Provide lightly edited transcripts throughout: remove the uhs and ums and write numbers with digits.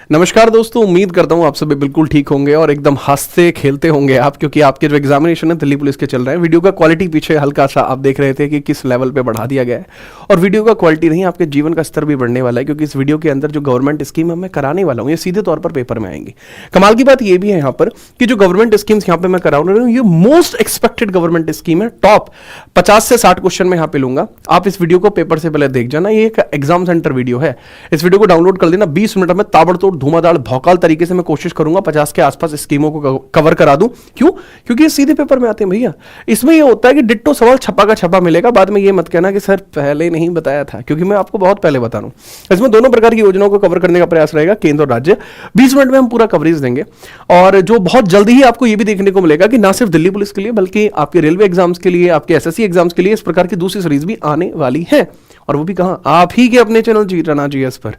नमस्कार दोस्तों, उम्मीद करता हूँ आप सभी बिल्कुल ठीक होंगे और एकदम हंसते खेलते होंगे आप, क्योंकि आपके जो एग्जामिनेशन है दिल्ली पुलिस के चल रहे हैं। वीडियो का क्वालिटी पीछे हल्का सा आप देख रहे थे कि किस लेवल पे बढ़ा दिया गया है, और वीडियो का क्वालिटी नहीं, आपके जीवन का स्तर भी बढ़ने वाला है, क्योंकि इस वीडियो के अंदर जो गवर्नमेंट स्कीम मैं कराने वाला हूँ ये सीधे तौर पर पेपर में आएंगी। कमाल की बात ये भी है यहाँ पर कि जो गवर्नमेंट स्कीम्स यहाँ पे मैं करा रहा हूँ ये मोस्ट एक्सपेक्टेड गवर्नमेंट स्कीम है। टॉप 50 से 60 क्वेश्चन में यहाँ पे लूंगा। आप इस वीडियो को पेपर से पहले देख जाना, ये एक एग्जाम सेंटर वीडियो है। इस वीडियो को डाउनलोड कर लेना, 20 मिनट में ताबड़तोड़ धुआंधार भौकाल तरीके से मैं कोशिश करूंगा 50 के आसपास स्कीमों को कवर करा दूं। क्यों? क्योंकि ये सीधे पेपर में आते हैं भैया। इसमें ये होता है कि डिट्टो सवाल छपा का छपा मिलेगा, बाद में ये मत कहना कि सर पहले नहीं बताया था, क्योंकि मैं आपको बहुत पहले बता रहा हूं। इसमें दोनों प्रकार की योजनाओं को कवर करने का प्रयास रहेगा, केंद्र और राज्य। 20 मिनट में हम पूरा कवरेज देंगे, और जो बहुत जल्दी ही आपको ये भी देखने को मिलेगा कि ना सिर्फ दिल्ली पुलिस के लिए बल्कि आपके रेलवे एग्जाम्स के लिए, आपके एसएससी एग्जाम्स के लिए इस प्रकार की दूसरी सीरीज भी आने वाली है, और वो भी कहां? आप ही के अपने चैनल जीराना जीएस पर।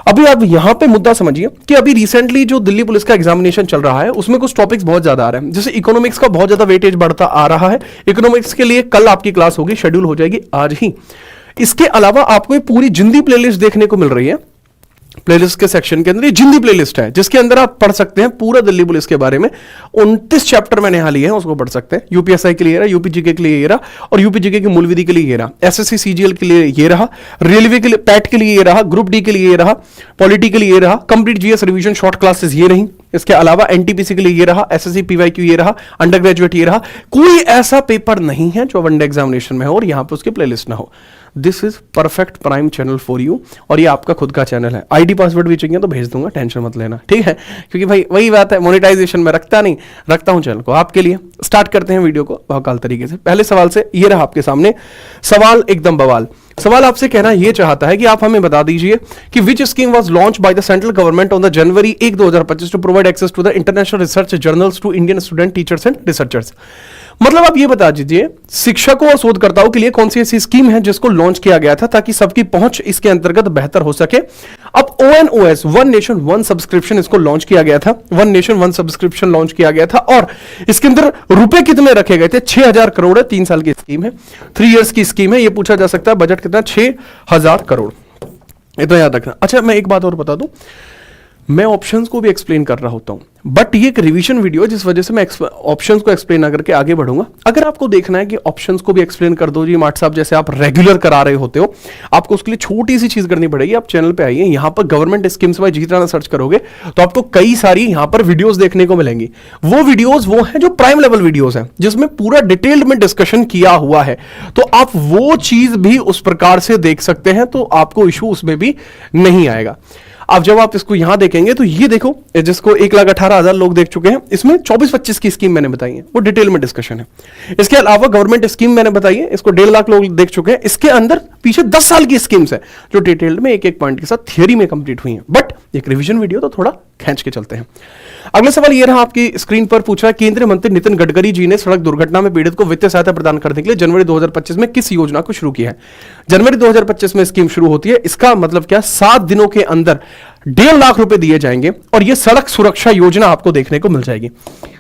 अभी आप यहां पे मुद्दा समझिए कि अभी रिसेंटली जो दिल्ली पुलिस का एग्जामिनेशन चल रहा है उसमें कुछ टॉपिक्स बहुत ज्यादा आ रहे हैं। जैसे इकोनॉमिक्स का बहुत ज्यादा वेटेज बढ़ता आ रहा है। इकोनॉमिक्स के लिए कल आपकी क्लास होगी, शेड्यूल हो जाएगी आज ही। इसके अलावा आपको ये पूरी जिंदी प्लेलिस्ट देखने को मिल रही है। प्लेलिस्ट के सेक्शन के अंदर ये जिंदी प्लेलिस्ट है, जिसके अंदर आप पढ़ सकते हैं पूरा दिल्ली पुलिस के बारे में। 29 चैप्टर मैंने यहाँ लिए हैं, उसको पढ़ सकते हैं। यूपीएसआई के लिए रहा, यूपीजीके के लिए ये रहा, और यूपीजीके की मूल विधि के लिए ये रहा, एसएससी सीजीएल के लिए ये रहा, रेलवे के लिए पैट के लिए ये रहा, ग्रुप डी के लिए ये रहा, पॉलिटी के लिए ये रहा, complete GS revision short classes ये रही, इसके अलावा एनटीपीसी के लिए ये रहा, एसएससी पीवाईक्यू ये रहा, अंडर ग्रेजुएट ये रहा। कोई ऐसा पेपर नहीं है जो वनडे एग्जामिनेशन में हो और यहां पर उसकी प्लेलिस्ट ना हो। This is perfect prime channel for you, और ये आपका खुद का चैनल है। आईडी पासवर्ड भी चाहिए तो भेज दूंगा, टेंशन मत लेना, ठीक है? क्योंकि भाई वही बात है, मोनेटाइजेशन में रखता नहीं, रखता हूं चैनल को आपके लिए। स्टार्ट करते हैं वीडियो को भौकाल तरीके से। पहले सवाल से, ये रहा आपके सामने सवाल, एकदम बवाल सवाल। आपसे कहना यह चाहता है कि आप हमें बता दीजिए कि which scheme was launch by the central government on the January 1 2025 to provide access to the international research journals to Indian student teachers and researchers. मतलब आप ये बता दीजिए शिक्षकों और शोधकर्ताओं के लिए कौन सी ऐसी स्कीम है जिसको लॉन्च किया गया था ताकि सबकी पहुंच इसके अंतर्गत बेहतर हो सके। अब ONOS, one nation one subscription, इसको लॉन्च किया गया था। One nation one subscription launch किया गया था, और इसके अंदर रुपए कितने रखे गए थे? 6000 करोड़ है। 3 साल की स्कीम है, 3 इयर्स की स्कीम है। ये पूछा जा सकता है बजट कितना? 6000 करोड़। ये तो याद रखना। अच्छा, मैं एक बात और बता दूं, मैं ऑप्शंस को भी एक्सप्लेन कर रहा होता हूं, बट ये एक रिवीजन वीडियो है, जिस वजह से मैं ऑप्शंस को एक्सप्लेन ना करके आगे बढ़ूंगा। अगर आपको देखना है कि ऑप्शंस को भी एक्सप्लेन कर दो जी माट साहब, जैसे आप रेगुलर करा रहे होते हो, आपको उसके लिए छोटी सी चीज करनी पड़ेगी। आप चैनल पे आइए, यहां पर गवर्नमेंट स्कीम्स बाय जीतना सर्च करोगे तो आपको कई सारी यहां पर वीडियोस देखने को मिलेंगी। वो वीडियोस वो है जो प्राइम लेवल वीडियोस हैं, जिसमें पूरा डिटेल्ड में डिस्कशन किया हुआ है, तो आप वो चीज भी उस प्रकार से देख सकते हैं, तो आपको इशू उसमें भी नहीं आएगा। अब जब आप इसको यहां देखेंगे तो ये देखो, जिसको 1,18,000 लोग देख चुके हैं, इसमें 24-25 की स्कीम मैंने बताई है, वो डिटेल में डिस्कशन है। इसके अलावा गवर्नमेंट स्कीम मैंने बताई है, इसको 1.5 लाख लोग देख चुके हैं। इसके अंदर पीछे 10 साल की स्कीम्स है जो डिटेल्ड में एक एक पॉइंट के साथ थियरी में कंप्लीट हुई है, बट एक रिवीजन वीडियो तो थोड़ा खींच के चलते हैं। अगला सवाल ये रहा आपकी स्क्रीन पर, पूछा है केंद्रीय मंत्री नितिन गडकरी जी ने सड़क दुर्घटना में पीड़ित को वित्तीय सहायता प्रदान करने के लिए जनवरी 2025 में किस योजना को शुरू किया है? जनवरी 2025 में स्कीम शुरू होती है, इसका मतलब क्या? 7 दिनों के अंदर 1.5 लाख रुपए दिए जाएंगे, और यह सड़क सुरक्षा योजना आपको देखने को मिल जाएगी।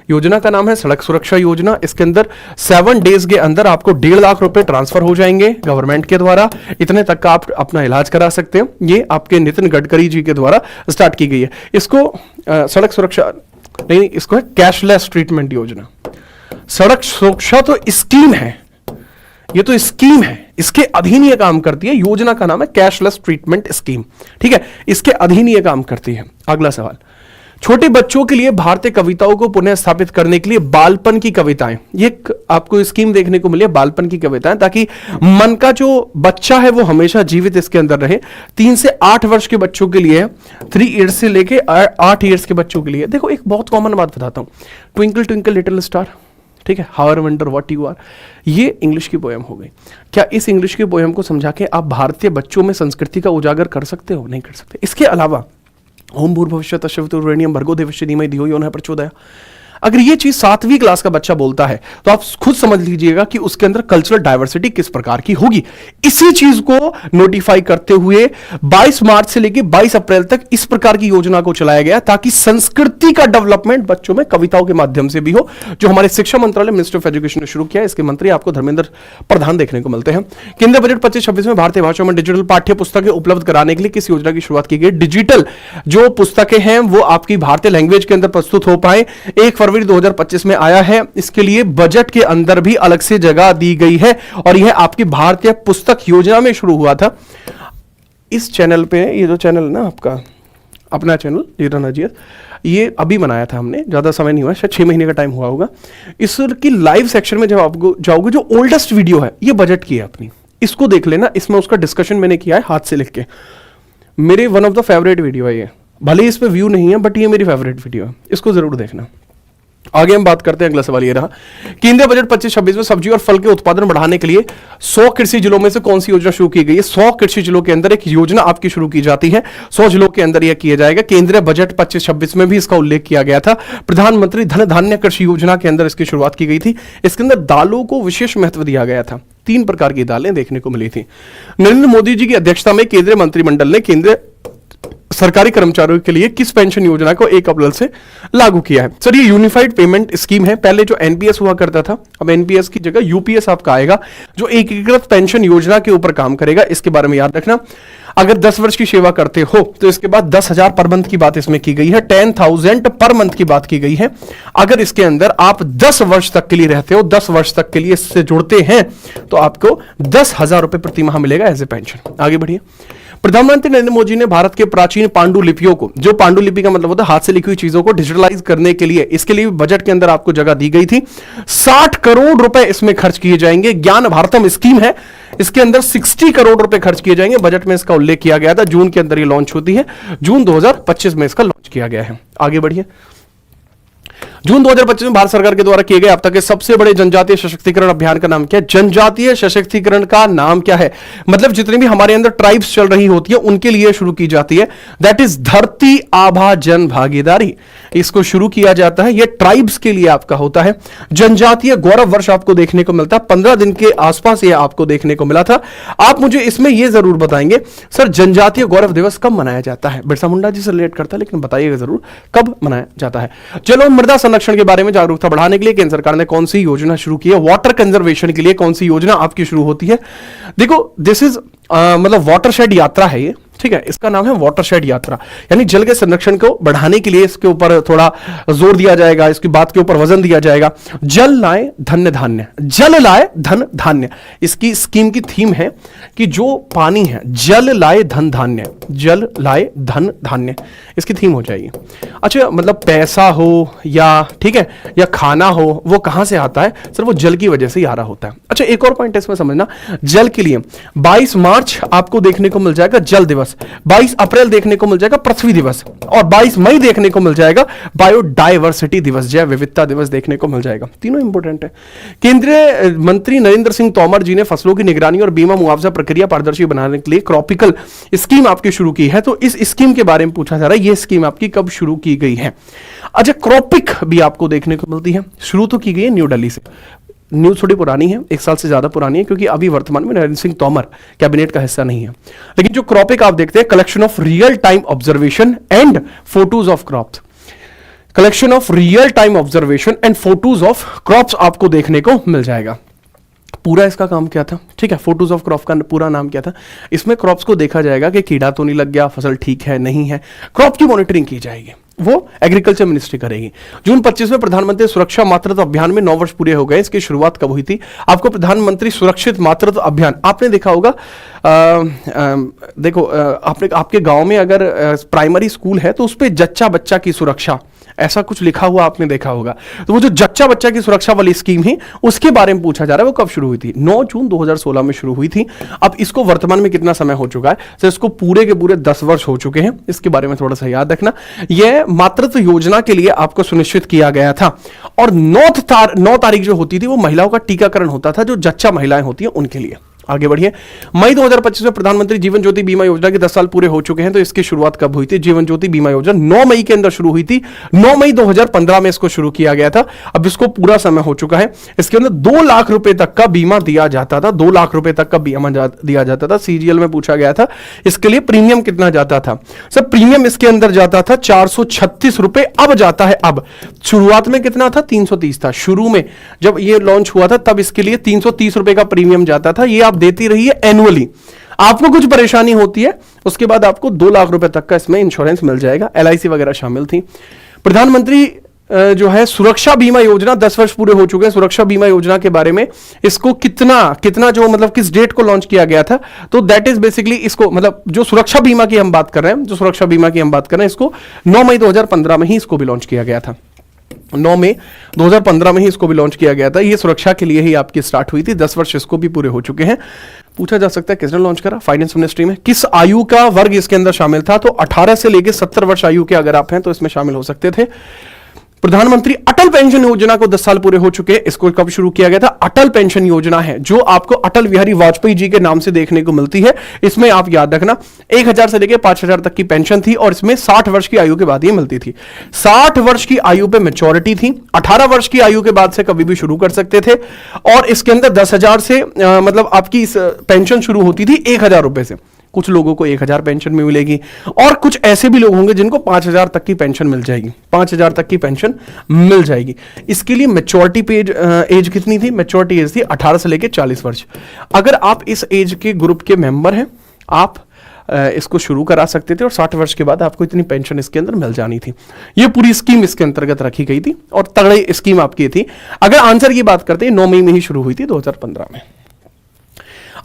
योजना का नाम है सड़क सुरक्षा योजना। इसके अंदर 7 डेज के अंदर आपको 1.5 लाख रुपए ट्रांसफर हो जाएंगे गवर्नमेंट के द्वारा। इतने तक का आप अपना इलाज करा सकते हैं। ये आपके नितिन गडकरी जी के द्वारा स्टार्ट की गई है। इसको सड़क सुरक्षा नहीं, इसको है कैशलेस ट्रीटमेंट योजना। सड़क सुरक्षा तो स्कीम है, ये तो स्कीम है, इसके अधीन ये काम करती है। योजना का नाम है कैशलेस ट्रीटमेंट स्कीम, ठीक है? इसके अधीन ये काम करती है। अगला सवाल, छोटे बच्चों के लिए भारतीय कविताओं को पुनः स्थापित करने के लिए बालपन की कविताएं, ये आपको स्कीम देखने को मिली है, बालपन की कविताएं, ताकि मन का जो बच्चा है वो हमेशा जीवित इसके अंदर रहे। 3 से 8 वर्ष के बच्चों के लिए, 3 ईयर्स से लेके 8 ईयर्स के बच्चों के लिए। देखो, एक बहुत कॉमन बात बताता हूं, ट्विंकल ट्विंकल लिटिल स्टार, ठीक है, how I wonder what you are, ये इंग्लिश की पोएम हो गई। क्या इस इंग्लिश की पोएम को समझा के आप भारतीय बच्चों में संस्कृति का उजागर कर सकते हो? नहीं कर सकते। इसके अलावा ओम भूर्भुवः स्वः तत्सवितुर्वरेण्यं भर्गो देवस्य धीमहि धियो यो नः प्रचोदयात्, अगर ये चीज 7वीं क्लास का बच्चा बोलता है तो आप खुद समझ लीजिएगा कि उसके अंदर कल्चरल डाइवर्सिटी किस प्रकार की होगी। इसी चीज को नोटिफाई करते हुए 22 मार्च से लेकर 22 अप्रैल तक इस प्रकार की योजना को चलाया गया ताकि संस्कृति का डेवलपमेंट बच्चों में कविताओं के माध्यम से भी हो, जो हमारे शिक्षा मंत्रालय मिनिस्ट्री ऑफ एजुकेशन ने शुरू किया। इसके मंत्री आपको धर्मेंद्र प्रधान देखने को मिलते हैं। केंद्रीय बजट 25-26 में भारतीय भाषाओं में डिजिटल पाठ्य पुस्तकें उपलब्ध कराने के लिए किस योजना की शुरुआत की गई? डिजिटल जो पुस्तकें हैं वो आपकी भारतीय लैंग्वेज के अंदर प्रस्तुत हो पाए, 1 फरवरी 2025 में आया है। इसके लिए बजट के अंदर भी अलग से जगह दी गई है और यह आपकी भारतीय पुस्तक योजना में शुरू हुआ था। इस चैनल पे, ये जो चैनल ना आपका अपना चैनल जीरन अजीत, ये अभी बनाया था हमने, ज़्यादा समय नहीं हुआ, शायद 6 महीने का टाइम हुआ होगा। इसकी लाइव सेक्शन में जब आप जाओगे, जो ओल्डेस्ट वीडियो है ये बजट की है अपनी, इसको देख लेना। इसमें उसका डिस्कशन मैंने किया है हाथ से लिख के। मेरे one of the favourite video है ये, भले इस पे व्यू नहीं है बट ये मेरी फेवरेट वीडियो है, इसको जरूर देखना। आगे हम बात करते हैं, अगला सवाल ये रहा, केंद्रीय बजट 25-26 में सब्जी और फल के उत्पादन बढ़ाने के लिए 100 कृषि जिलों में से कौन सी योजना शुरू की गई है? 100 कृषि जिलों के अंदर एक योजना आपकी शुरू की जाती है, 100 जिलों के अंदर यह किया जाएगा। केंद्रीय बजट 25-26 में भी इसका उल्लेख किया गया था। प्रधानमंत्री धन धान्य कृषि योजना के अंदर इसकी शुरुआत की गई थी। इसके अंदर दालों को विशेष महत्व दिया गया था, 3 प्रकार की दालें देखने को मिली थी। नरेंद्र मोदी जी की अध्यक्षता में केंद्रीय मंत्रिमंडल ने केंद्रीय सरकारी कर्मचारियों के लिए किस पेंशन योजना को 1 अप्रैल से लागू किया है? सर, ये यूनिफाइड पेमेंट स्कीम है। पहले जो एनपीएस हुआ करता था, अब एनपीएस की जगह यूपीएस आपका आएगा, जो एकीकृत पेंशन योजना के ऊपर काम करेगा। इसके बारे में याद रखना। अगर 10 वर्ष की सेवा करते हो तो इसके बाद 10,000 पर मंथ की बात इसमें की गई है, 10,000 पर मंथ की बात की गई है। अगर इसके अंदर आप 10 वर्ष तक के लिए रहते हो, 10 वर्ष तक के लिए इससे जुड़ते हैं, तो आपको 10,000 रुपए प्रति माह मिलेगा एज ए पेंशन। आगे बढ़िए। प्रधानमंत्री नरेंद्र मोदी ने भारत के प्राचीन पांडुलिपियों को, जो पांडुलिपि का मतलब होता है हाथ से लिखी हुई चीजों को, डिजिटलाइज करने के लिए, इसके लिए बजट के अंदर आपको जगह दी गई थी। 60 करोड़ रुपए इसमें खर्च किए जाएंगे। ज्ञान भारतम स्कीम है, इसके अंदर 60 करोड़ रुपए खर्च किए जाएंगे। बजट में इसका उल्लेख किया गया था। जून के अंदर ये लॉन्च होती है, जून 2025 में इसका लॉन्च किया गया है। आगे बढ़िए। जून 2025 में भारत सरकार के द्वारा किए गए अब तक के सबसे बड़े जनजातीय सशक्तिकरण अभियान का नाम क्या है? जनजातीय सशक्तिकरण का नाम क्या है? मतलब जितनी भी हमारे अंदर ट्राइब्स चल रही होती है उनके लिए शुरू की जाती है। दैट इज धरती आभा जन भागीदारी, इसको शुरू किया जाता है। यह ट्राइब्स के लिए आपका होता है। जनजातीय गौरव वर्ष आपको देखने को मिलता है, 15 दिन के आसपास यह आपको देखने को मिला था। आप मुझे इसमें यह जरूर बताएंगे सर, जनजातीय गौरव दिवस कब मनाया जाता है? बिरसा मुंडा जी से रिलेट करता है, लेकिन बताइएगा जरूर कब मनाया जाता है। चलो, मृदा संरक्षण के बारे में जागरूकता बढ़ाने के लिए केंद्र सरकार ने कौन सी योजना शुरू की है? वाटर कंजर्वेशन के लिए कौन सी योजना आपकी शुरू होती है? देखो, दिस इज मतलब वाटरशेड यात्रा है ये, ठीक है। इसका नाम है वाटरशेड यात्रा, यानी जल के संरक्षण को बढ़ाने के लिए इसके ऊपर थोड़ा जोर दिया जाएगा, इसकी बात के ऊपर वजन दिया जाएगा। जल लाए धन्य धान्य, जल लाए धन धान्य, इसकी स्कीम की थीम है कि जो पानी है, जल लाए धन धान्य, जल लाए धन धान्य, इसकी थीम हो जाएगी। अच्छा, मतलब पैसा हो या ठीक है या खाना हो, वो कहां से आता है सर? वो जल की वजह से ही आ रहा होता है। अच्छा, एक और पॉइंट इसमें समझना, जल के लिए 22 मार्च आपको देखने को मिल जाएगा जल दिवस, 22 अप्रैल देखने को मिल जाएगा पृथ्वी दिवस, और 22 मई देखने को मिल जाएगा बायोडायवर्सिटी दिवस, जैव विविधता दिवस देखने को मिल जाएगा। तीनों इंपॉर्टेंट है। केंद्रीय मंत्री नरेंद्र सिंह तोमर जी ने फसलों की निगरानी और बीमा मुआवजा प्रक्रिया पारदर्शी बनाने के लिए क्रॉपिकल स्कीम आपकी शुरू की है। तो इस स्कीम के बारे में पूछा जा रहा है, यह स्कीम आपकी कब शुरू की गई है? अच्छा, क्रॉपिक भी आपको देखने को मिलती है, शुरू तो की गई है न्यू दिल्ली से। न्यूज थोड़ी पुरानी है, 1 साल से ज्यादा पुरानी है, क्योंकि अभी वर्तमान में नरेंद्र सिंह तोमर कैबिनेट का हिस्सा नहीं है। लेकिन जो क्रॉपिक आप देखते हैं, collection of real time observation and photos of crops, collection of real time observation and photos of crops आपको देखने को मिल जाएगा। पूरा इसका काम क्या था? ठीक है, फोटोज ऑफ क्रॉप का पूरा नाम क्या था? इसमें क्रॉप्स को देखा जाएगा कि कीड़ा तो नहीं लग गया, फसल ठीक है नहीं है, क्रॉप की मॉनिटरिंग की जाएगी, वो एग्रीकल्चर मिनिस्ट्री करेगी। जून 25 में प्रधानमंत्री सुरक्षा मातृत्व अभियान में 9 वर्ष पूरे हो गए। इसकी शुरुआत कब हुई थी? आपको प्रधानमंत्री सुरक्षित मातृत्व अभियान आपने देखा होगा, देखो आपने आपके गांव में अगर प्राइमरी स्कूल है तो उस पर जच्चा बच्चा की सुरक्षा ऐसा कुछ लिखा हुआ आपने देखा होगा। तो वो जो जच्चा बच्चा की सुरक्षा वाली स्कीम है उसके बारे में पूछा जा रहा है, वो कब शुरू हुई थी? 9 जून 2016 में शुरू हुई थी। अब इसको वर्तमान में कितना समय हो चुका है? तो इसको पूरे के पूरे 10 वर्ष हो चुके हैं। इसके बारे में थोड़ा सा याद रखना। यह मातृत्व योजना के लिए आपको सुनिश्चित किया गया था, और 9 तारीख जो होती थी वो महिलाओं का टीकाकरण होता था, जो जच्चा महिलाएं होती हैं उनके लिए। आगे बढ़िए। मई 2025 में प्रधानमंत्री जीवन ज्योति बीमा योजना के 10 साल पूरे हो चुके हैं। तो इसकी शुरुआत कब हुई थी? जीवन ज्योति बीमा योजना 9 मई के अंदर शुरू हुई थी। 9 मई 2015 में इसको शुरू किया गया था। अब इसको पूरा समय हो चुका है। इसके अंदर 2 लाख रुपए तक का बीमा दिया जाता था। 2 लाख रुपए तक का बीमा दिया जाता था। सीजीएल में पूछा गया था इसके लिए प्रीमियम कितना जाता था। सर प्रीमियम इसके अंदर जाता था 436 रुपए। अब जाता है, अब शुरुआत में कितना था? 330 था। शुरू में जब ये लॉन्च हुआ था तब इसके लिए 330 रुपए का प्रीमियम जाता था। ये आप देती रही है एनुअली। आपको कुछ परेशानी होती है उसके बाद आपको 2 लाख रुपए तक का इसमें इंश्योरेंस मिल जाएगा। एलआईसी वगैरह शामिल थी। प्रधानमंत्री जो है सुरक्षा बीमा योजना 10 वर्ष पूरे हो चुके हैं। सुरक्षा बीमा योजना के बारे में इसको कितना जो मतलब किस डेट को लॉन्च किया गया था, तो दैट इज बेसिकली इसको मतलब जो सुरक्षा बीमा की हम बात कर रहे हैं, इसको 9 मई 2015 में ही इसको भी लॉन्च किया गया था। 9 मई 2015 में ही इसको भी लॉन्च किया गया था। ये सुरक्षा के लिए ही आपकी स्टार्ट हुई थी। 10 वर्ष इसको भी पूरे हो चुके हैं। पूछा जा सकता है किसने लॉन्च करा? फाइनेंस मिनिस्ट्री में। किस आयु का वर्ग इसके अंदर शामिल था? तो 18 से लेकर 70 वर्ष आयु के अगर आप हैं तो इसमें शामिल हो सकते थे। प्रधानमंत्री अटल पेंशन योजना को 10 साल पूरे हो चुके हैं। इसको कब शुरू किया गया था? अटल पेंशन योजना है जो आपको अटल बिहारी वाजपेयी जी के नाम से देखने को मिलती है। इसमें आप याद रखना 1000 से लेकर 5000 तक की पेंशन थी और इसमें 60 वर्ष की आयु के बाद ये मिलती थी। 60 वर्ष की आयु पे मैच्योरिटी थी। 18 वर्ष की आयु के बाद से कभी भी शुरू कर सकते थे और इसके अंदर 10,000 से मतलब आपकी पेंशन शुरू होती थी 1000 रुपए से। कुछ लोगों को 1000 पेंशन में मिलेगी और कुछ ऐसे भी लोग होंगे जिनको 5000 तक की पेंशन मिल जाएगी। 5000 तक की पेंशन मिल जाएगी। इसके लिए मैच्योरिटी एज कितनी थी? मैच्योरिटी एज थी 18 से लेकर 40 वर्ष। अगर आप इस एज के ग्रुप के मेंबर हैं आप इसको शुरू करा सकते थे और 60 वर्ष के बाद आपको इतनी पेंशन इसके अंदर मिल जानी थी। ये पूरी स्कीम इसके अंतर्गत रखी गई थी और तगड़ी स्कीम आपकी थी। अगर आंसर की बात करते हैं 9 मई में ही शुरू हुई थी 2015 में।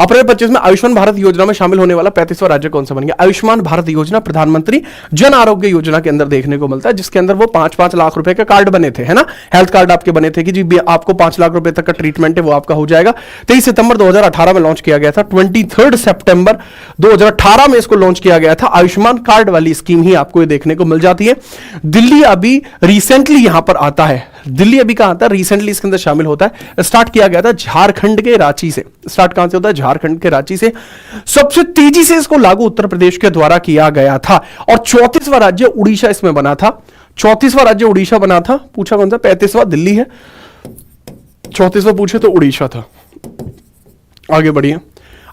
अप्रैल 25 में आयुष्मान भारत योजना में शामिल होने वाला 35वां राज्य कौन सा बन गया? आयुष्मान भारत योजना प्रधानमंत्री जन आरोग्य योजना के अंदर देखने को मिलता है, जिसके अंदर वो 5-5 लाख रुपए का कार्ड बने थे, है ना। हेल्थ कार्ड आपके बने थे कि जी आपको 5 लाख रुपए तक का ट्रीटमेंट है वो आपका हो जाएगा। 23 सितंबर 2018 में लॉन्च किया गया था। 23 सितंबर 2018 में इसको लॉन्च किया गया था। आयुष्मान कार्ड वाली स्कीम ही आपको ये देखने को मिल जाती है। दिल्ली अभी रिसेंटली यहां पर आता है। दिल्ली अभी कहां आता है? रिसेंटली इसके अंदर शामिल होता है। स्टार्ट किया गया था झारखंड के रांची से। स्टार्ट कहां से होता है? झारखंड के रांची से। सबसे तेजी से इसको लागू उत्तर प्रदेश के द्वारा किया गया था और 34वां राज्य उड़ीसा इसमें बना था। 34वां राज्य उड़ीसा बना था। पूछा कौन सा? 35वां दिल्ली है, 34वां पूछे तो उड़ीसा था। आगे बढ़िए।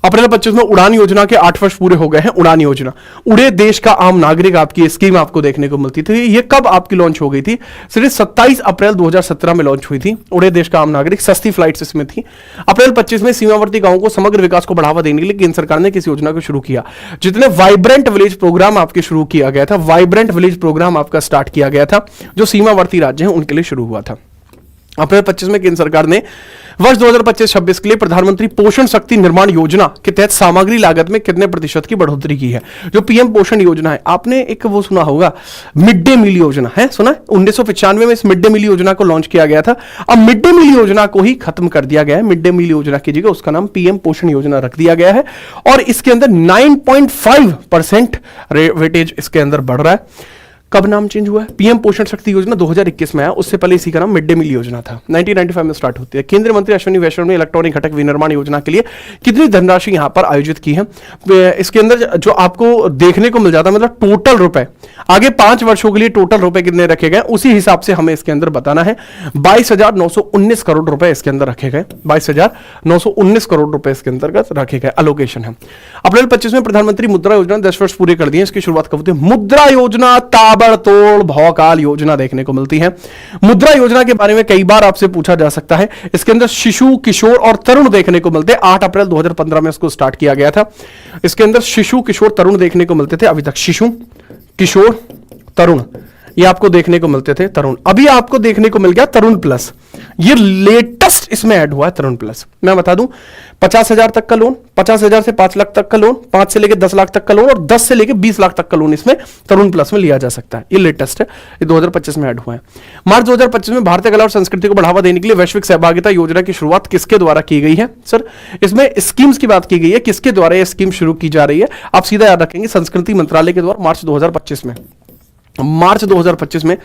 अप्रैल 25 में उड़ान योजना के 8 वर्ष पूरे हो गए हैं। उड़ान योजना, उड़े देश का आम नागरिक, आपकी स्कीम आपको देखने को मिलती थी। ये कब आपकी लॉन्च हो गई थी? सिर्फ 27 अप्रैल 2017 में लॉन्च हुई थी। उड़े देश का आम नागरिक, सस्ती फ्लाइट्स इसमें थी। अप्रैल 25 में सीमावर्ती गांवों को समग्र विकास को बढ़ावा देने के लिए केंद्र सरकार ने किस योजना को शुरू किया? जितने वाइब्रेंट विलेज प्रोग्राम आपके शुरू किया गया था, वाइब्रेंट विलेज प्रोग्राम आपका स्टार्ट किया गया था जो सीमावर्ती राज्य हैं उनके लिए शुरू हुआ था। अप्रैल 25 में केंद्र सरकार ने वर्ष 2025-26 के लिए प्रधानमंत्री पोषण शक्ति निर्माण योजना के तहत सामग्री लागत में कितने प्रतिशत की बढ़ोतरी की है? जो पीएम पोषण योजना है, आपने एक वो सुना होगा मिड डे मील योजना है, सुना है? 1995 में इस मिड डे मील योजना को लॉन्च किया गया था। अब मिड डे मील योजना को ही खत्म कर दिया गया है। मिड डे मील योजना की जगह उसका नाम पीएम पोषण योजना रख दिया गया है और इसके अंदर 9.5% वेटेज इसके अंदर बढ़ रहा है। कब नाम चेंज हुआ है? पीएम पोषण शक्ति योजना 2021 में आया, उससे पहले इसी का नाम मिड डे मील योजना था। 1995 में स्टार्ट होती है। केंद्रीय मंत्री अश्विनी वैष्णव ने इलेक्ट्रॉनिक घटक विनिर्माण योजना के लिए कितनी धनराशि यहां पर आयोजित की है? इसके अंदर जो आपको देखने को मिल जाता है मतलब टोटल रुपए, आगे 5 वर्षों के लिए टोटल रुपए कितने रखे गए उसी हिसाब से हमें इसके अंदर बताना है। 22,919 करोड़ रुपए इसके अंदर रखे गए। 22,919 करोड़ रुपए इसके अंतर्गत रखे गए, अलोकेशन है। अप्रैल 25 में प्रधानमंत्री मुद्रा योजना 10 वर्ष पूरे कर दिए। इसकी शुरुआत कब हुई? मुद्रा योजना ताबड़तोड़ भौकाल योजना देखने को मिलती है। मुद्रा योजना के बारे में कई बार आपसे पूछा जा सकता है। इसके अंदर शिशु, किशोर और तरुण देखने को मिलते हैं। 8 अप्रैल 2015 में इसको स्टार्ट किया गया था। इसके अंदर शिशु, किशोर, तरुण देखने को मिलते थे। अभी तक शिशु, किशोर, तरुण ये आपको देखने को मिलते थे। तरुण, अभी आपको देखने को मिल गया तरुण प्लस। ये लेटेस्ट इसमें ऐड हुआ है तरुण प्लस। मैं बता दूं 50,000 तक का लोन, 50,000 से 5 लाख तक का लोन, 5 से लेकर 10 लाख तक का लोन और 10 से लेकर 20 लाख तक का लोन इसमें तरुण प्लस में लिया जा सकता है। ये लेटेस्ट है, ये 2025 में ऐड हुआ है। मार्च 2025 में भारतीय कला और संस्कृति को बढ़ावा देने के लिए वैश्विक सहभागिता योजना की शुरुआत किसके द्वारा की गई है? सर इसमें स्कीम्स की बात की गई है, किसके द्वारा यह स्कीम शुरू की जा रही है? आप सीधा याद रखेंगे संस्कृति मंत्रालय के द्वारा मार्च 2025 में। मार्च 2025 में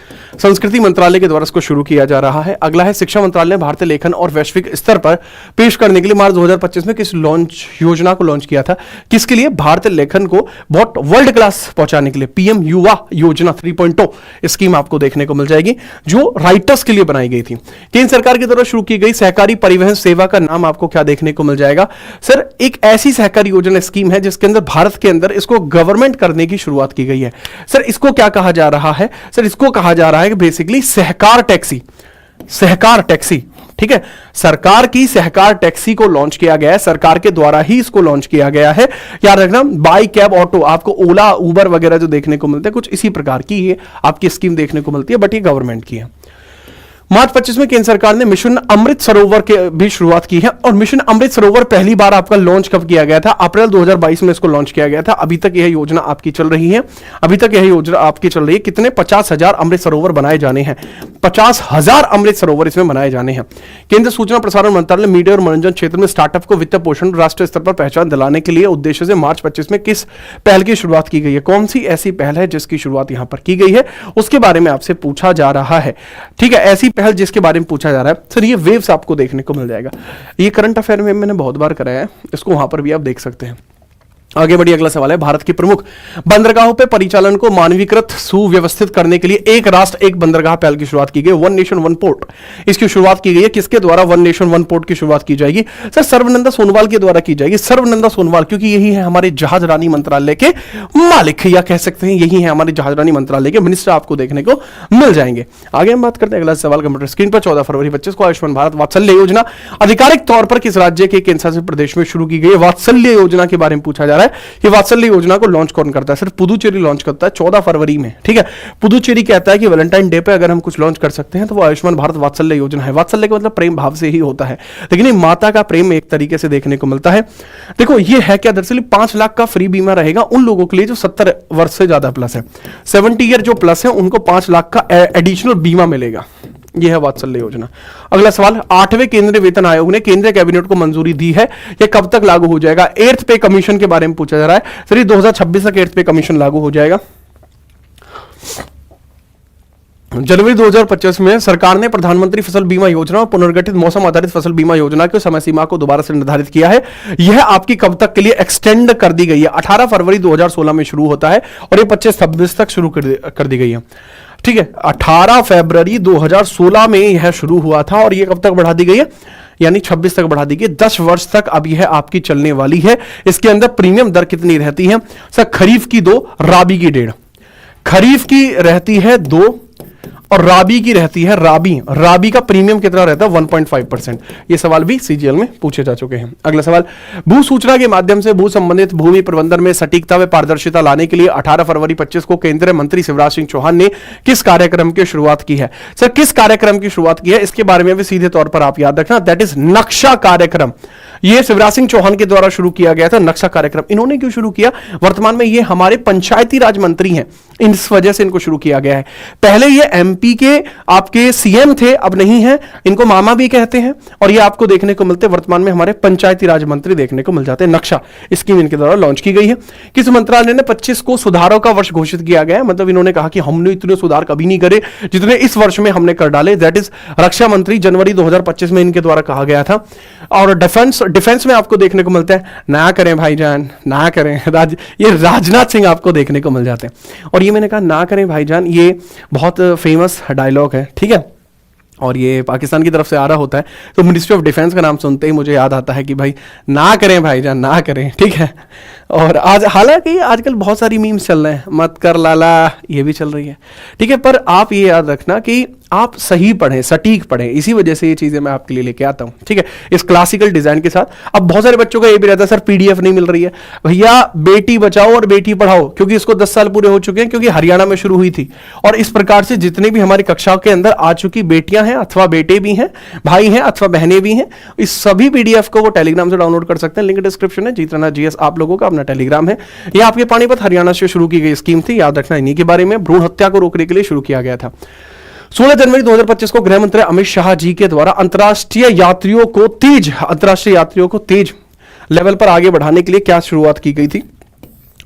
संस्कृति मंत्रालय के द्वारा इसको शुरू किया जा रहा है। अगला है शिक्षा मंत्रालय ने भारतीय लेखन और वैश्विक स्तर पर पेश करने के लिए मार्च 2025 में किस योजना को लॉन्च किया था? किसके लिए? भारतीय लेखन को बहुत वर्ल्ड क्लास पहुंचाने के लिए पीएम युवा योजना 3.0 स्कीम आपको देखने को मिल जाएगी, जो राइटर्स के लिए बनाई गई थी। केंद्र सरकार के द्वारा शुरू की गई सहकारी परिवहन सेवा का नाम आपको क्या देखने को मिल जाएगा? सर, एक ऐसी सहकारी योजना स्कीम है जिसके अंदर भारत के अंदर इसको गवर्नमेंट करने की शुरुआत की गई है। सर, इसको क्या कहा जा रहा है? सर, इसको कहा जा रहा है कि बेसिकली सहकार टैक्सी, सहकार टैक्सी, ठीक है। सरकार की सहकार टैक्सी को लॉन्च किया गया है, सरकार के द्वारा ही इसको लॉन्च किया गया है। याद रखना, बाइक, कैब, ऑटो, आपको ओला, उबर वगैरह जो देखने को मिलते हैं, कुछ इसी प्रकार की ये आपकी स्कीम देखने को मिलती है, बट ये गवर्नमेंट की है। मार्च 25 में केंद्र सरकार ने मिशन अमृत सरोवर के भी शुरुआत की है। और मिशन अमृत सरोवर पहली बार आपका लॉन्च कब किया गया था? अप्रैल 2022 में इसको लॉन्च किया गया था। अभी तक यह योजना आपकी चल रही है, अभी तक यह योजना आपकी चल रही है। कितने? 50,000 अमृत सरोवर बनाए जाने हैं, 50,000 अमृत सरोवर इसमें बनाए जाने हैं। केंद्र सूचना प्रसारण मंत्रालय मीडिया और मनोरंजन क्षेत्र में स्टार्टअप को वित्तीय पोषण, राष्ट्रीय स्तर पर पहचान दिलाने के लिए उद्देश्य से मार्च 25 में किस पहल की शुरुआत की गई है? कौन सी ऐसी पहल है जिसकी शुरुआत यहां पर की गई है, उसके बारे में आपसे पूछा जा रहा है। ठीक है, ऐसी पहल जिसके बारे में पूछा जा रहा है। सर, ये वेव्स आपको देखने को मिल जाएगा। ये करंट अफेयर में मैंने बहुत बार कराया है, इसको वहां पर भी आप देख सकते हैं। आगे बढ़िए, अगला सवाल है, भारत की प्रमुख बंदरगाहों पे परिचालन को मानवीकृत सुव्यवस्थित करने के लिए एक राष्ट्र एक बंदरगाह पहल की शुरुआत की गई, वन नेशन वन पोर्ट। इसकी शुरुआत की गई है, किसके द्वारा वन नेशन वन पोर्ट की शुरुआत की जाएगी? सर, सर्वनंदा सोनोवाल के द्वारा की जाएगी। सर्वनंदा सोनोवाल, क्योंकि यही है हमारे जहाज रानी मंत्रालय के मालिक, या कह सकते हैं यही है हमारे जहाज रानी मंत्रालय के मिनिस्टर, आपको देखने को मिल जाएंगे। आगे हम बात करते हैं अगला सवाल कंप्यूटर स्क्रीन पर। 14 फरवरी 25 को आयुष्मान भारत वात्सल्य योजना आधिकारिक तौर पर किस राज्य के केंद्र शासित प्रदेश में शुरू की गई? वात्सल्य योजना के बारे में पूछा जा रहा है। ये वात्सल्य योजना को लॉन्च कौन करता है? सिर्फ पुदुचेरी लॉन्च करता है 14 फरवरी में। ठीक है, पुदुचेरी कहता है कि वैलेंटाइन डे पे अगर हम कुछ लॉन्च कर सकते हैं तो वो आयुष्मान भारत वात्सल्य योजना है। वात्सल्य का मतलब प्रेम भाव से ही होता है, लेकिन ये माता का प्रेम एक तरीके से देखने को मिलता है। देखो, ये है क्या? दरअसल 5 लाख का फ्री बीमा रहेगा उन लोगों के लिए जो 70 वर्ष से ज्यादा प्लस है। 70 ईयर जो प्लस है उनको 5 लाख का एडिशनल बीमा मिलेगा। यह है वात्सल्य योजना। अगला सवाल, 8वें केंद्रीय वेतन आयोग ने केंद्रीय कैबिनेट को मंजूरी दी है, यह कब तक लागू हो जाएगा? 8th पे कमीशन के बारे में पूछा जा रहा है। सर, 2026 तक 8th पे कमीशन लागू हो जाएगा। जनवरी 2025 में सरकार ने प्रधानमंत्री फसल बीमा योजना और पुनर्गठित मौसम आधारित फसल बीमा योजना की समय सीमा को दोबारा से निर्धारित किया है। यह आपकी कब तक के लिए एक्सटेंड कर दी गई है? 18 फरवरी 2016 में शुरू होता है और यह 25-26 तक शुरू कर दी गई है। ठीक है, 18 फरवरी 2016 में यह शुरू हुआ था और यह कब तक बढ़ा दी गई है? यानी 26 तक बढ़ा दी गई। 10 वर्ष तक अब यह आपकी चलने वाली है। इसके अंदर प्रीमियम दर कितनी रहती है? सर, खरीफ की 2, राबी की 1.5। खरीफ की रहती है 2 और राबी की रहती है राबी का प्रीमियम कितना रहता है? 1.5%। ये सवाल भी सीजीएल में पूछे जा चुके हैं। अगला सवाल, भू सूचना के माध्यम से भू संबंधित भूमि प्रबंधन में सटीकता व पारदर्शिता लाने के लिए 18 फरवरी 25 को केंद्रीय मंत्री शिवराज सिंह चौहान ने किस कार्यक्रम की शुरुआत की है? सर, किस कार्यक्रम की शुरुआत की है? इसके बारे में भी सीधे तौर पर आप याद रखना, दैट इज नक्शा कार्यक्रम। यह शिवराज सिंह चौहान के द्वारा शुरू किया गया था नक्शा कार्यक्रम। इन्होंने क्यों शुरू किया? वर्तमान में ये हमारे पंचायती राज मंत्री हैं, इस वजह से इनको शुरू किया गया है। पहले ये एमपी के आपके सीएम थे, अब नहीं है, इनको मामा भी कहते हैं और ये आपको देखने को मिलते हैं वर्तमान में हमारे पंचायती राज मंत्री देखने को मिल जाते हैं। नक्शा स्कीम इनके द्वारा लॉन्च की गई है। किस मंत्रालय ने 25 को सुधारों का वर्ष घोषित किया गया है? मतलब इन्होंने कहा कि हमने इतने सुधार कभी नहीं करे जितने इस वर्ष में हमने कर डाले, दैट इज रक्षा मंत्री। जनवरी 2025 में इनके द्वारा कहा गया था। और डिफेंस में आपको देखने को मिलता है, ना करें भाईजान, ना करें। ये राजनाथ सिंह आपको देखने को मिल जाते हैं। और ये मैंने कहा ना करें भाईजान, ये बहुत फेमस डायलॉग है, ठीक है, और ये पाकिस्तान की तरफ से आ रहा होता है। तो मिनिस्ट्री ऑफ डिफेंस का नाम सुनते ही मुझे याद आता है कि भाई ना करें भाईजान, ना करें, ठीक है। और आज हालांकि आजकल बहुत सारी मीम्स चल रहे हैं, मत कर लाला, ये भी चल रही है, ठीक है। पर आप ये याद रखना कि आप सही पढ़ें, सटीक पढ़ें, इसी वजह से ये चीजें मैं आपके लिए लेके आता हूं, ठीक है, इस क्लासिकल डिजाइन के साथ। अब बहुत सारे बच्चों का ये भी रहता है, सर पीडीएफ नहीं मिल रही है। भैया, बेटी बचाओ और बेटी पढ़ाओ, क्योंकि इसको 10 साल पूरे हो चुके हैं, क्योंकि हरियाणा में शुरू हुई थी। और इस प्रकार से जितने भी हमारी कक्षाओं के अंदर आ चुकी बेटियां हैं अथवा बेटे भी हैं, भाई हैं अथवा बहनें भी हैं, इस सभी पीडीएफ को वो टेलीग्राम से डाउनलोड कर सकते हैं। लिंक डिस्क्रिप्शन है। जीतना जीएस आप लोगों का अपना टेलीग्राम है। यह आपके पानीपत हरियाणा से शुरू की गई स्कीम थी, याद रखना इन्हीं के बारे में। भ्रूण हत्या को रोकने के लिए शुरू किया गया था। 16 जनवरी 2025 को गृह मंत्री अमित शाह जी के द्वारा अंतर्राष्ट्रीय यात्रियों को तेज लेवल पर आगे बढ़ाने के लिए क्या शुरुआत की गई थी?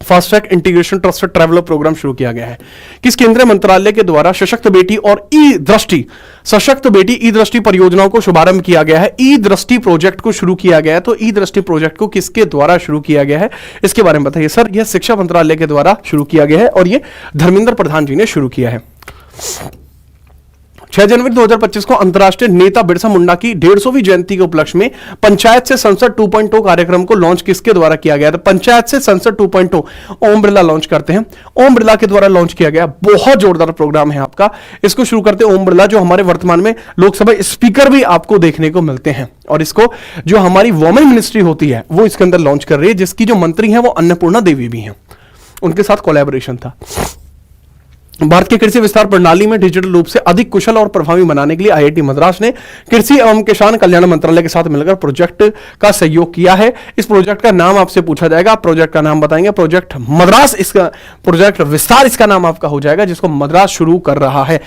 Fast track integration trusted traveller programme शुरू किया गया है। किस केंद्रीय मंत्रालय के द्वारा सशक्त बेटी और सशक्त बेटी ई दृष्टि परियोजनाओं को शुभारंभ किया गया है? ई दृष्टि प्रोजेक्ट को शुरू किया गया है, तो ई दृष्टि प्रोजेक्ट को किसके द्वारा शुरू किया गया है, इसके बारे में बताइए सर। यह शिक्षा मंत्रालय के द्वारा शुरू किया गया है और यह धर्मेंद्र प्रधान जी ने शुरू किया है। 6 जनवरी 2025 को अंतर्राष्ट्रीय नेता बिरसा मुंडा की 150वीं जयंती के उपलक्ष्य में पंचायत से संसद 2.0 कार्यक्रम को लॉन्च किसके द्वारा किया गया था? पंचायत से संसद 2.0 ओम बिरला लॉन्च करते हैं, ओम बिरला के द्वारा लॉन्च किया गया। बहुत जोरदार प्रोग्राम है आपका, इसको शुरू करते हैं ओम बिरला, जो हमारे वर्तमान में लोकसभा स्पीकर भी आपको देखने को मिलते हैं। और इसको जो हमारी वुमेन मिनिस्ट्री होती है वो इसके अंदर लॉन्च कर रही है, जिसकी जो मंत्री है वो अन्नपूर्णा देवी भी है, उनके साथ कोलैबोरेशन था। भारत के कृषि विस्तार प्रणाली में डिजिटल रूप से अधिक कुशल और प्रभावी बनाने के लिए आईआईटी मद्रास ने कृषि एवं किसान कल्याण मंत्रालय के साथ मिलकर प्रोजेक्ट का सहयोग किया है। इस प्रोजेक्ट का नाम आपसे पूछा जाएगा, आप प्रोजेक्ट का नाम बताएंगे। प्रोजेक्ट मद्रास, इसका प्रोजेक्ट विस्तार इसका नाम आपका हो जाएगा, जिसको मद्रास शुरू कर रहा है।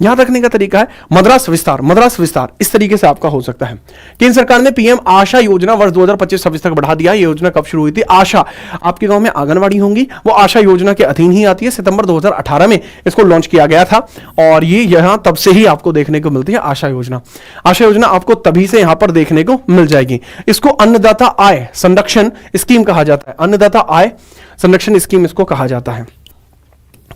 याद रखने का तरीका है मद्रास विस्तार इस तरीके से आपका हो सकता है। केंद्र सरकार ने पीएम आशा योजना वर्ष 2025-26 तक बढ़ा दिया। ये योजना कब शुरू हुई थी? आशा, आपके गांव में आंगनवाड़ी होंगी, वो आशा योजना के अधीन ही आती है। सितंबर 2018 में इसको लॉन्च किया गया था और ये यहां तब से ही आपको देखने को मिलती है आशा योजना। आशा योजना आपको तभी से यहां पर देखने को मिल जाएगी। इसको अन्नदाता आय संरक्षण स्कीम कहा जाता है, अन्नदाता आय संरक्षण स्कीम इसको कहा जाता है।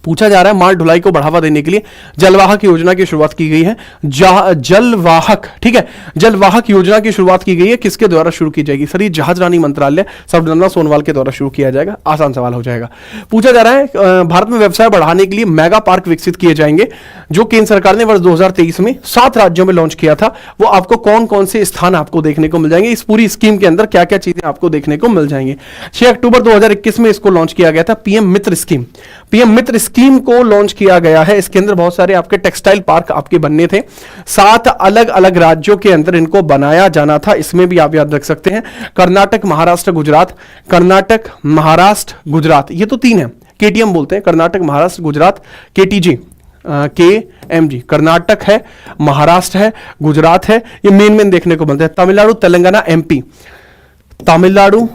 पूछा जा रहा है माल ढुलाई को बढ़ावा देने के लिए जलवाहक योजना की शुरुआत की गई है। जलवाहक, ठीक है, जलवाहक योजना की शुरुआत की गई है, किसके द्वारा शुरू की जाएगी सर? ये जहाजरानी मंत्रालय सर्बानंद सोनोवाल के द्वारा शुरू किया जाएगा। आसान सवाल हो जाएगा। पूछा जा रहा है भारत में व्यवसाय बढ़ाने के लिए मेगा पार्क विकसित किए जाएंगे, जो केंद्र सरकार ने वर्ष 2023 में 7 राज्यों में लॉन्च किया था। वो आपको कौन कौन से स्थान आपको देखने को मिल जाएंगे, इस पूरी स्कीम के अंदर क्या क्या चीजें आपको देखने को मिल जाएंगी। 6 अक्टूबर 2021 में इसको लॉन्च किया गया था, पीएम मित्र स्कीम। पीएम मित्र स्कीम को लॉन्च किया गया है। इसके अंदर बहुत सारे आपके टेक्सटाइल पार्क आपके बनने थे, 7 अलग अलग राज्यों के अंदर इनको बनाया जाना था। इसमें भी आप याद रख सकते हैं कर्नाटक, महाराष्ट्र, गुजरात, कर्नाटक, महाराष्ट्र, गुजरात, ये तो 3 है, केटीएम बोलते हैं, कर्नाटक, महाराष्ट्र, गुजरात, केटीजी, KMG, कर्नाटक है, महाराष्ट्र है, गुजरात है, ये मेन देखने को मिलते हैं। तमिलनाडु, तेलंगाना, MP, तमिलनाडु,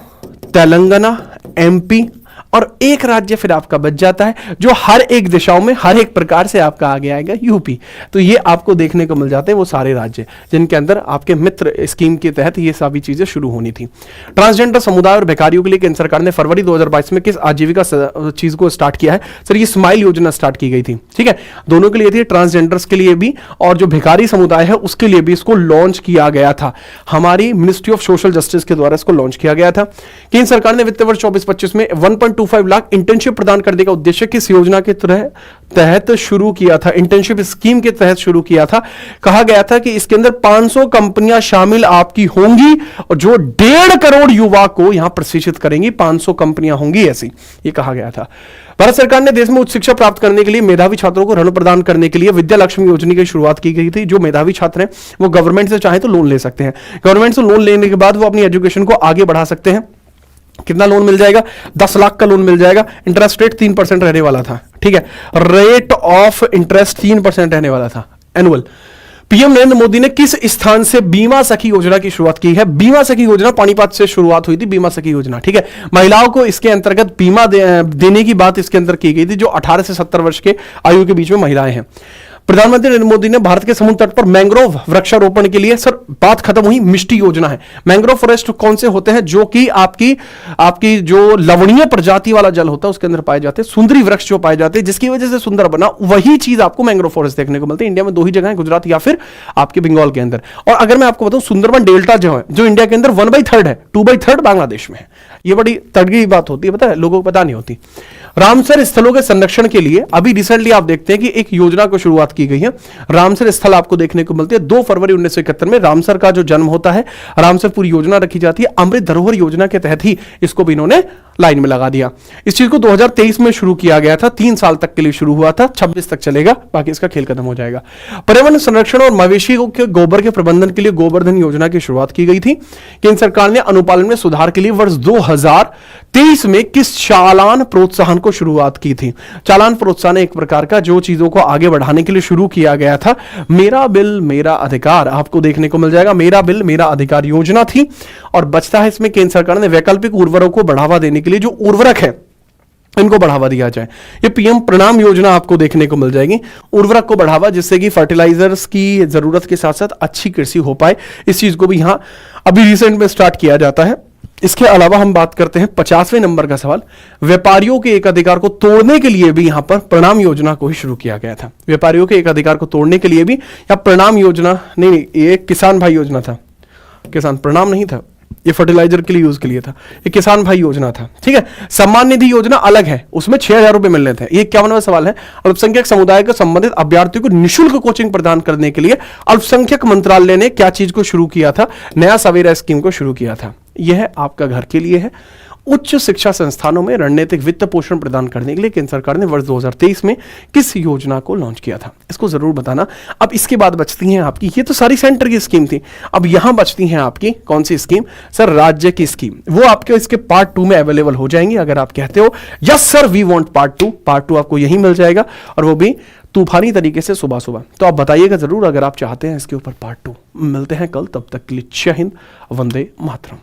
तेलंगाना, MP और एक राज्य फिर आपका बच जाता है जो हर एक दिशाओं में हर एक प्रकार से आपका आगे आएगा, यूपी। तो ये आपको देखने को मिल जाते हैं वो सारे राज्य जिनके अंदर आपके मित्र स्कीम के तहत ये सभी चीजें शुरू होनी थी। ट्रांसजेंडर समुदाय और भिखारियों के लिए केंद्र सरकार ने फरवरी 2022 में किस आजीविका चीज को स्टार्ट किया है सर? ये स्माइल योजना स्टार्ट की गई थी, ठीक है, दोनों के लिए थी, ट्रांसजेंडर्स के लिए भी और जो भिखारी समुदाय है उसके लिए भी इसको लॉन्च किया गया था। हमारी मिनिस्ट्री ऑफ सोशल जस्टिस के द्वारा इसको लॉन्च किया गया था। केंद्र सरकार ने वित्त वर्ष 24-25 में 1.25 लाख इंटर्नशिप प्रदान करने का उद्देश्य किस योजना के तहत शुरू किया था? इंटर्नशिप स्कीम के तहत शुरू किया था। कहा गया था कि इसके अंदर 500 कंपनियां शामिल आपकी होंगी और जो 1.5 करोड़ युवा को यहां प्रशिक्षित करेंगी, 500 कंपनियां होंगी ऐसी, ये कहा गया था। भारत सरकार ने देश में उच्च शिक्षा प्राप्त करने के लिए मेधावी छात्रों को ऋण प्रदान करने के लिए विद्या लक्ष्मी योजना की शुरुआत की गई थी। जो मेधावी छात्र हैं वो गवर्नमेंट से चाहे तो लोन ले सकते हैं, गवर्नमेंट से लोन लेने के बाद वो अपनी एजुकेशन को आगे बढ़ा सकते हैं। कितना लोन मिल जाएगा? 10 लाख का लोन मिल जाएगा। इंटरेस्ट रेट 3% रहने वाला था, ठीक है, रेट ऑफ इंटरेस्ट 3% रहने वाला था एनुअल। पीएम नरेंद्र मोदी ने किस स्थान से बीमा सखी योजना की शुरुआत की है? बीमा सखी योजना पानीपत से शुरुआत हुई थी, बीमा सखी योजना, ठीक है। महिलाओं को इसके अंतर्गत बीमा देने की बात इसके अंदर की गई थी, जो 18 से 70 वर्ष के आयु के बीच में महिलाएं हैं। प्रधानमंत्री नरेंद्र मोदी ने भारत के समुद्र तट पर मैंग्रोव वृक्षारोपण के लिए, सर बात खत्म हुई, मिष्टी योजना है। मैंग्रोव फॉरेस्ट कौन से होते हैं? जो कि आपकी जो लवणीय प्रजाति वाला जल होता है उसके अंदर पाए जाते हैं, सुंदरी वृक्ष जो पाए जाते हैं जिसकी वजह से सुंदर बना, वही चीज आपको मैंग्रोव फॉरेस्ट देखने को मिलती है। इंडिया में 2 ही जगह है, गुजरात या फिर आपके बंगाल के अंदर। और अगर मैं आपको बताऊं सुंदरबन डेल्टा जो है, जो इंडिया के अंदर 1/3 है, 2/3 बांग्लादेश में है। ये बड़ी तगड़ी बात होती है, पता है, लोगों को पता नहीं होती। रामसर स्थलों के संरक्षण के लिए अभी रिसेंटली आप देखते हैं कि एक योजना को शुरुआत की गई है। रामसर स्थल आपको देखने को मिलती है। 2 फरवरी 1971 में रामसर का जो जन्म होता है, रामसर पूरी योजना रखी जाती है। अमृत धरोहर योजना के तहत ही इसको भी इन्होंने लाइन में लगा दिया। इस चीज को 2023 में शुरू किया गया था, 3 साल तक के लिए शुरू हुआ था, 26 तक चलेगा, बाकी इसका खेल खत्म हो जाएगा। पर्यावरण संरक्षण और मवेशियों के गोबर के प्रबंधन के लिए गोवर्धन योजना की शुरुआत की गई थी। केंद्र सरकार ने अनुपालन में सुधार के लिए वर्ष 2023 में किस चालान प्रोत्साहन को शुरुआत की थी? चालान प्रोत्साहन एक प्रकार का जो चीजों को आगे बढ़ाने के लिए शुरू किया गया था। मेरा बिल मेरा अधिकार आपको देखने को मिल जाएगा। मेरा बिल मेरा अधिकार योजना थी। और बचता है इसमें केंद्र सरकार ने वैकल्पिक उर्वरकों को बढ़ावा देने के लिए जो उर्वरक है इनको बढ़ावा दिया जाए। ये पीएम प्रणाम योजना आपको देखने को मिल जाएगी। उर्वरक को बढ़ावा, जिससे कि फर्टिलाइजर्स की जरूरत के साथ साथ अच्छी कृषि हो पाए, इस चीज को भी यहां अभी रिसेंट में स्टार्ट किया जाता है। इसके अलावा हम बात करते हैं 50वें नंबर का सवाल, व्यापारियों के एक अधिकार को तोड़ने के लिए भी यहां पर प्रणाम योजना को ही शुरू किया गया था। व्यापारियों के एक अधिकार को तोड़ने के लिए भी या प्रणाम योजना नहीं, ये किसान भाई योजना था, किसान प्रणाम नहीं था, ये फर्टिलाइजर के लिए यूज के लिए था, ये किसान भाई योजना था। ठीक है, सम्मान निधि योजना अलग है, उसमें 6000 रुपए मिलने थे। ये 51वां सवाल है, अल्पसंख्यक समुदाय को संबंधित अभ्यर्थियों को निःशुल्क कोचिंग प्रदान करने के लिए अल्पसंख्यक मंत्रालय ने क्या चीज को शुरू किया था? नया सवेरा स्कीम को शुरू किया था। यह आपका घर के लिए है। उच्च शिक्षा संस्थानों में रणनीतिक वित्त पोषण प्रदान करने के लिए केंद्र सरकार ने वर्ष 2023 में किस योजना को लॉन्च किया था? इसको जरूर बताना। अब इसके बाद बचती हैं आपकी, ये तो सारी सेंटर की स्कीम थी, अब यहां बचती हैं आपकी कौन सी स्कीम? सर राज्य की स्कीम। वो आपके इसके पार्ट 2 में अवेलेबल हो जाएंगी। अगर आप कहते हो yes sir we want part 2, part 2 आपको यही मिल जाएगा, और वो भी तूफानी तरीके से सुबह सुबह। तो आप बताइएगा जरूर अगर आप चाहते हैं इसके ऊपर पार्ट 2। मिलते हैं कल, तब तक के लिए जय हिंद, वंदे मातरम।